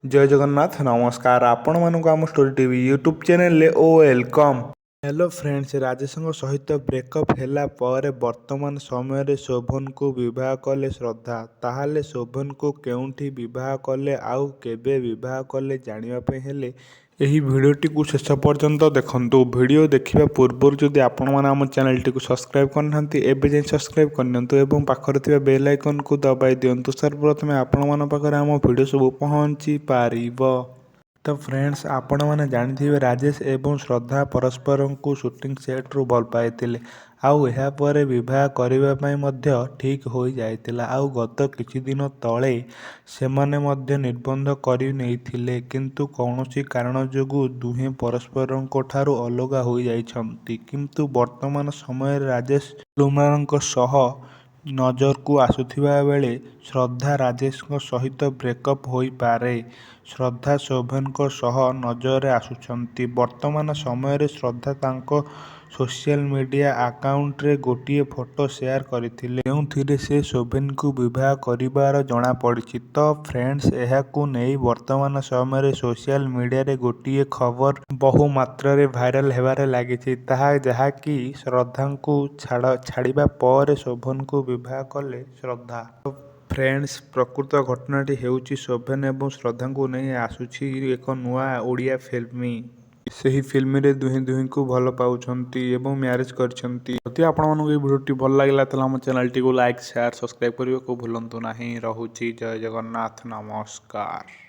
जय जगन्नाथ नमस्कार आपण मानक आम स्टोरी टीवी यूट्यूब चैनल ओ वेलकम। हेलो फ्रेंड्स, राजेश सहित ब्रेकअप हैला पर वर्तमान समय शोभन को विवाह कले श्रद्धा। ताहले शोभन को केउंठी विवाह कले आउ केबे विवाह कले जानिबा हेले ଏହି ଭିଡ଼ିଓଟିକୁ ଶେଷ ପର୍ଯ୍ୟନ୍ତ ଦେଖନ୍ତୁ। ଭିଡ଼ିଓ ଦେଖିବା ପୂର୍ବରୁ ଯଦି ଆପଣମାନେ ଆମ ଚ୍ୟାନେଲଟିକୁ ସବସ୍କ୍ରାଇବ୍ କରିନାହାନ୍ତି ଏବେ ଯାଇ ସବସ୍କ୍ରାଇବ୍ କରିନିଅନ୍ତୁ ଏବଂ ପାଖରେ ଥିବା ବେଲ୍ ଆଇକନ୍କୁ ଦବାଇ ଦିଅନ୍ତୁ। ସର୍ବପ୍ରଥମେ ଆପଣମାନଙ୍କ ପାଖରେ ଆମ ଭିଡ଼ିଓ ସବୁ ପହଞ୍ଚି ପାରିବ। ତ ଫ୍ରେଣ୍ଡସ୍, ଆପଣମାନେ ଜାଣିଥିବେ ରାଜେଶ ଏବଂ ଶ୍ରଦ୍ଧା ପରସ୍ପରଙ୍କୁ ସୁଟିଂ ସେଟ୍ରୁ ଭଲ ପାଇଥିଲେ ଆଉ ଏହାପରେ ବିବାହ କରିବା ପାଇଁ ମଧ୍ୟ ଠିକ୍ ହୋଇଯାଇଥିଲା। ଆଉ ଗତ କିଛି ଦିନ ତଳେ ସେମାନେ ମଧ୍ୟ ନିର୍ବନ୍ଧ କରି ନେଇଥିଲେ, କିନ୍ତୁ କୌଣସି କାରଣ ଯୋଗୁଁ ଦୁହେଁ ପରସ୍ପରଙ୍କ ଠାରୁ ଅଲଗା ହୋଇଯାଇଛନ୍ତି। କିନ୍ତୁ ବର୍ତ୍ତମାନ ସମୟରେ ରାଜେଶ ଲୁମ୍ରାଙ୍କ ସହ ନଜରକୁ ଆସୁଥିବା ବେଳେ ଶ୍ରଦ୍ଧା ରାଜେଶଙ୍କ ସହିତ ବ୍ରେକଅପ୍ ହୋଇପାରେ। ଶ୍ରଦ୍ଧା ଶୋଭନଙ୍କ ସହ ନଜରରେ ଆସୁଛନ୍ତି। ବର୍ତ୍ତମାନ ସମୟରେ ଶ୍ରଦ୍ଧା ତାଙ୍କ ସୋସିଆଲ ମିଡ଼ିଆ ଆକାଉଣ୍ଟରେ ଗୋଟିଏ ଫଟୋ ସେୟାର କରିଥିଲେ, ଯେଉଁଥିରେ ସେ ଶୋଭନଙ୍କୁ ବିବାହ କରିବାର ଜଣାପଡ଼ିଛି। ତ ଫ୍ରେଣ୍ଡସ୍, ଏହାକୁ ନେଇ ବର୍ତ୍ତମାନ ସମୟରେ ସୋସିଆଲ ମିଡ଼ିଆରେ ଗୋଟିଏ ଖବର ବହୁ ମାତ୍ରାରେ ଭାଇରାଲ ହେବାରେ ଲାଗିଛି, ଯାହାକି ଶ୍ରଦ୍ଧାଙ୍କୁ ଛାଡ଼ିବା ପରେ ଶୋଭନଙ୍କୁ ବିବାହ କଲେ ଶ୍ରଦ୍ଧା। ଫ୍ରେଣ୍ଡସ୍, ପ୍ରକୃତ ଘଟଣାଟି ହେଉଛି ଶୋଭନ ଏବଂ ଶ୍ରଦ୍ଧାଙ୍କୁ ନେଇ ଆସୁଛି ଏକ ନୂଆ ଓଡ଼ିଆ ଫିଲ୍ମ। ସେହି ଫିଲ୍ମରେ ଦୁହେଁ ଦୁହିଁଙ୍କୁ ଭଲ ପାଉଛନ୍ତି ଏବଂ ମ୍ୟାରେଜ୍ କରିଛନ୍ତି। ଯଦି ଆପଣମାନଙ୍କୁ ଏହି ଭିଡ଼ିଓଟି ଭଲ ଲାଗିଲା ତାହେଲେ ଆମ ଚ୍ୟାନେଲଟିକୁ ଲାଇକ୍, ସେୟାର, ସବସ୍କ୍ରାଇବ୍ କରିବାକୁ ଭୁଲନ୍ତୁ ନାହିଁ। ରହୁଛି। ଜୟ ଜଗନ୍ନାଥ ନମସ୍କାର।